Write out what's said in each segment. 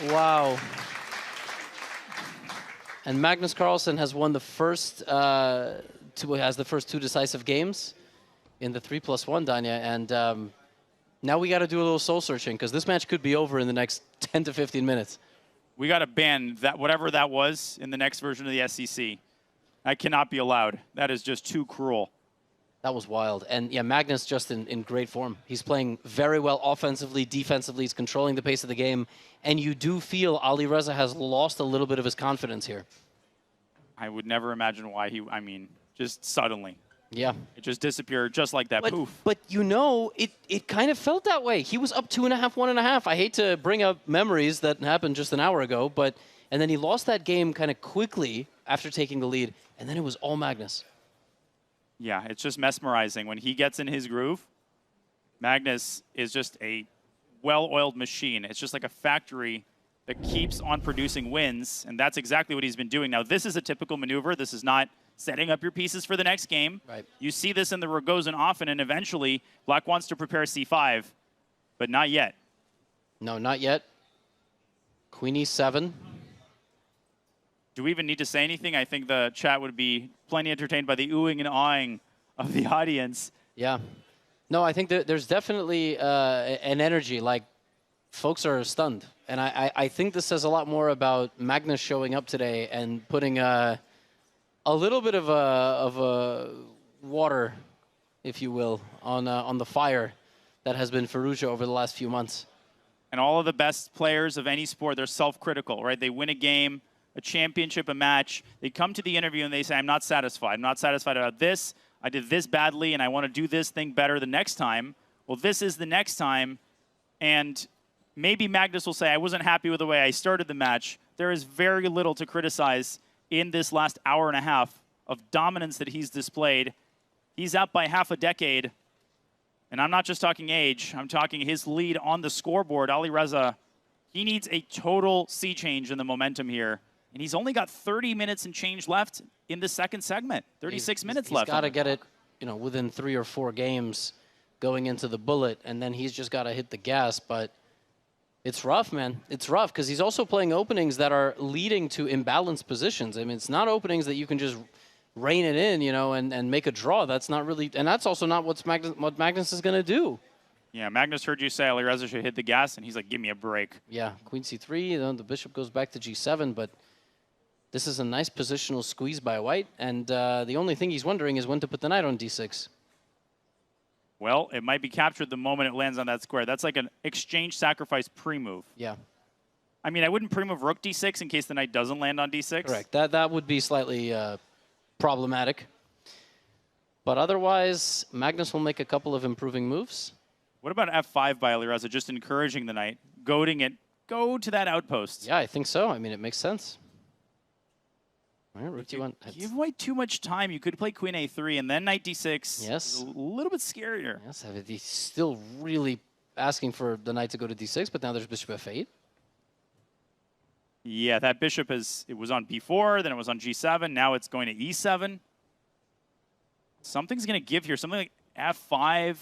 Wow. And Magnus Carlsen has won the first has the first two decisive games in the 3+1, Danya, and now we got to do a little soul searching because this match could be over in the next 10 to 15 minutes. We got to ban that, whatever that was in the next version of the SEC. That cannot be allowed. That is just too cruel. That was wild. And yeah, Magnus just in great form. He's playing very well offensively, defensively. He's controlling the pace of the game. And you do feel Alireza has lost a little bit of his confidence here. I would never imagine why just suddenly. Yeah. It just disappeared just like that. Poof. But you know, it kind of felt that way. He was up 2.5, 1.5. I hate to bring up memories that happened just an hour ago, and then he lost that game kind of quickly after taking the lead, and then it was all Magnus. Yeah, it's just mesmerizing. When he gets in his groove, Magnus is just a well-oiled machine. It's just like a factory that keeps on producing wins, and that's exactly what he's been doing. Now, this is a typical maneuver. This is not setting up your pieces for the next game. Right. You see this in the Rogozin often, and eventually Black wants to prepare C5, but not yet. No, not yet. Queen E7. Do we even need to say anything? I think the chat would be plenty entertained by the oohing and awing of the audience. Yeah. No, I think there's definitely an energy, like folks are stunned. And I think this says a lot more about Magnus showing up today and putting a little bit of a water, if you will, on the fire that has been Firouzja over the last few months. And all of the best players of any sport, they're self-critical, right? They win a game, a championship, a match. They come to the interview and they say, I'm not satisfied. I'm not satisfied about this. I did this badly, and I want to do this thing better the next time. Well, this is the next time, and maybe Magnus will say, I wasn't happy with the way I started the match. There is very little to criticize in this last hour and a half of dominance that he's displayed. He's up by half a decade, and I'm not just talking age. I'm talking his lead on the scoreboard. Alireza, he needs a total sea change in the momentum here, and he's only got 30 minutes and change left in the second segment. 36 minutes left. He's got to get it, within 3 or 4 games going into the bullet, and then he's just got to hit the gas. But it's rough, man. It's rough because he's also playing openings that are leading to imbalanced positions. I mean, it's not openings that you can just rein it in, and make a draw. That's not really, and that's also not what Magnus is going to do. Yeah, Magnus heard you say Alireza should hit the gas, and he's like, give me a break. Yeah, Queen C3, the bishop goes back to G7, but this is a nice positional squeeze by White, and the only thing he's wondering is when to put the knight on D6. Well, it might be captured the moment it lands on that square. That's like an exchange sacrifice pre-move. Yeah. I mean, I wouldn't pre-move rook D6 in case the knight doesn't land on D6. Correct. That would be slightly problematic. But otherwise, Magnus will make a couple of improving moves. What about F5 by Alireza, just encouraging the knight, goading it, go to that outpost? Yeah, I think so. I mean, it makes sense. All right, rook D1. Give White too much time. You could play Queen A3 and then Knight D6. Yes. A little bit scarier. Yes, he's still really asking for the knight to go to D6, but now there's bishop F8. Yeah, that bishop it was on B4, then it was on G7. Now it's going to E7. Something's going to give here. Something like F5,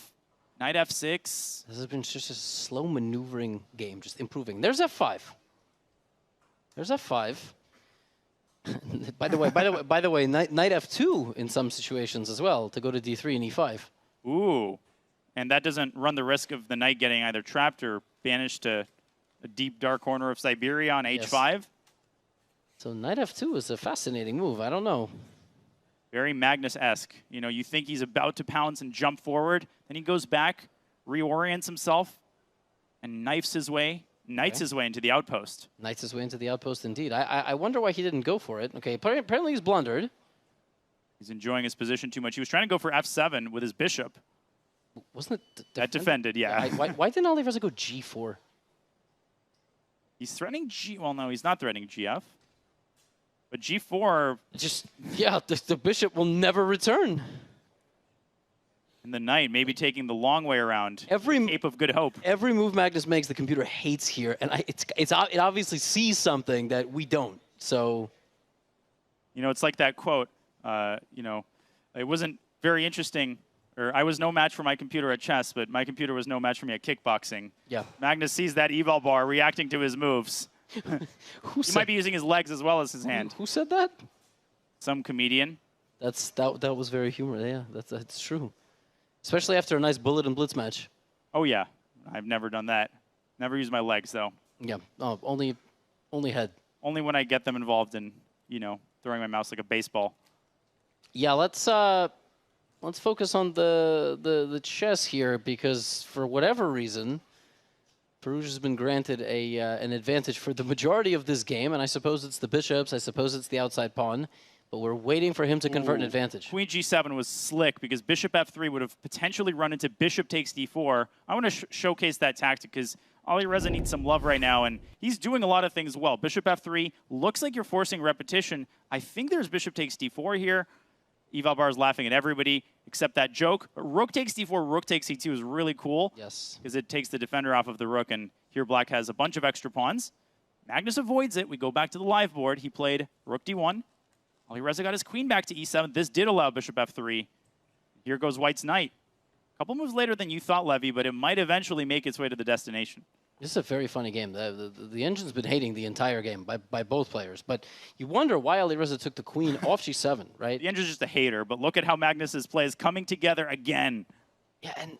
Knight F6. This has been just a slow maneuvering game, just improving. There's F5. There's F5. by the way, knight F2 in some situations as well to go to D3 and E5. Ooh, and that doesn't run the risk of the knight getting either trapped or banished to a deep dark corner of Siberia on H5. Yes. So knight F2 is a fascinating move. I don't know. Very Magnus-esque. You think he's about to pounce and jump forward, then he goes back, reorients himself, and knifes his way. Knights his way into the outpost. Knights his way into the outpost, indeed. I wonder why he didn't go for it. Okay, apparently he's blundered. He's enjoying his position too much. He was trying to go for F7 with his bishop. Wasn't it that defended? Yeah. Why didn't Alireza go G4? He's threatening G. Well, no, he's not threatening GF. But G4. The bishop will never return. And the knight maybe taking the long way around. The Cape of Good Hope. Every move Magnus makes, the computer hates here, and it obviously sees something that we don't. So, it's like that quote. It wasn't very interesting, or I was no match for my computer at chess, but my computer was no match for me at kickboxing. Yeah. Magnus sees that eval bar reacting to his moves. Who He might be using his legs as well as his hand. Who said that? Some comedian. That was very humorous. Yeah, that's true. Especially after a nice bullet and blitz match. Oh, yeah. I've never done that. Never used my legs, though. Yeah. Oh, only head. Only when I get them involved in, throwing my mouse like a baseball. Yeah, let's focus on the chess here, because for whatever reason, Perugia has been granted an advantage for the majority of this game, and I suppose it's the bishops, I suppose it's the outside pawn, but we're waiting for him to convert an advantage. Queen g7 was slick because bishop f3 would have potentially run into bishop takes d4. I want to showcase that tactic because Alireza needs some love right now, and he's doing a lot of things well. Bishop f3 looks like you're forcing repetition. I think there's bishop takes d4 here. Eval is laughing at everybody except that joke. But rook takes d4, rook takes c2 is really cool. Yes. Because it takes the defender off of the rook, and here black has a bunch of extra pawns. Magnus avoids it. We go back to the live board. He played rook d1. Alireza got his queen back to e7. This did allow bishop f3. Here goes white's knight. A couple moves later than you thought, Levy, but it might eventually make its way to the destination. This is a very funny game. The engine's been hating the entire game by both players, but you wonder why Alireza took the queen off g7, right? The engine's just a hater, but look at how Magnus's play is coming together again. Yeah, and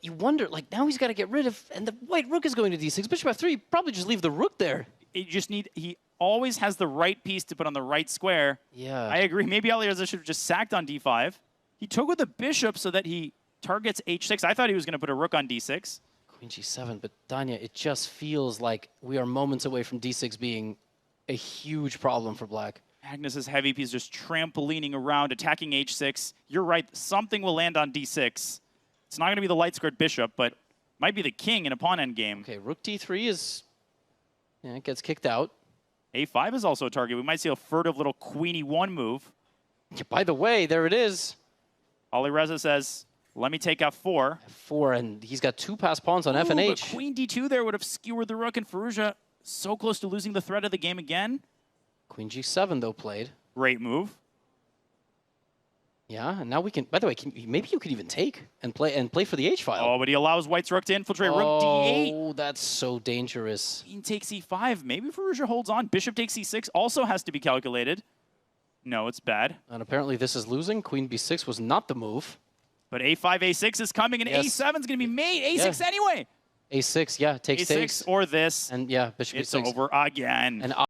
you wonder, like, now he's got to get rid of, and the white rook is going to d6. Bishop f3, probably just leave the rook there. He always has the right piece to put on the right square. Yeah. I agree. Maybe Alireza should have just sacked on d5. He took with the bishop so that he targets h6. I thought he was going to put a rook on d6. Queen g7, but Danya, it just feels like we are moments away from d6 being a huge problem for black. Magnus's heavy piece just trampolining around, attacking h6. You're right. Something will land on d6. It's not going to be the light squared bishop, but might be the king in a pawn endgame. Okay, rook d3 is... Yeah, it gets kicked out. a5 is also a target. We might see a furtive little queen e1 move. Yeah, by the way, there it is. Alireza says, let me take f4. f4, and he's got two passed pawns on f and h. But queen d2 there would have skewered the rook, and Perugia so close to losing the thread of the game again. Queen g7, though, played. Great move. Yeah, and now we can... By the way, maybe you could even take and play for the h-file. Oh, but he allows white's rook to infiltrate. Rook d8. Oh, that's so dangerous. Queen takes e5. Maybe Perugia holds on. Bishop takes e6 also has to be calculated. No, it's bad. And apparently this is losing. Queen b6 was not the move. But a5, a6 is coming, and yes. a7 is going to be made. a6 anyway. a6, yeah, takes a6 or this. And yeah, bishop it's b6. over again. And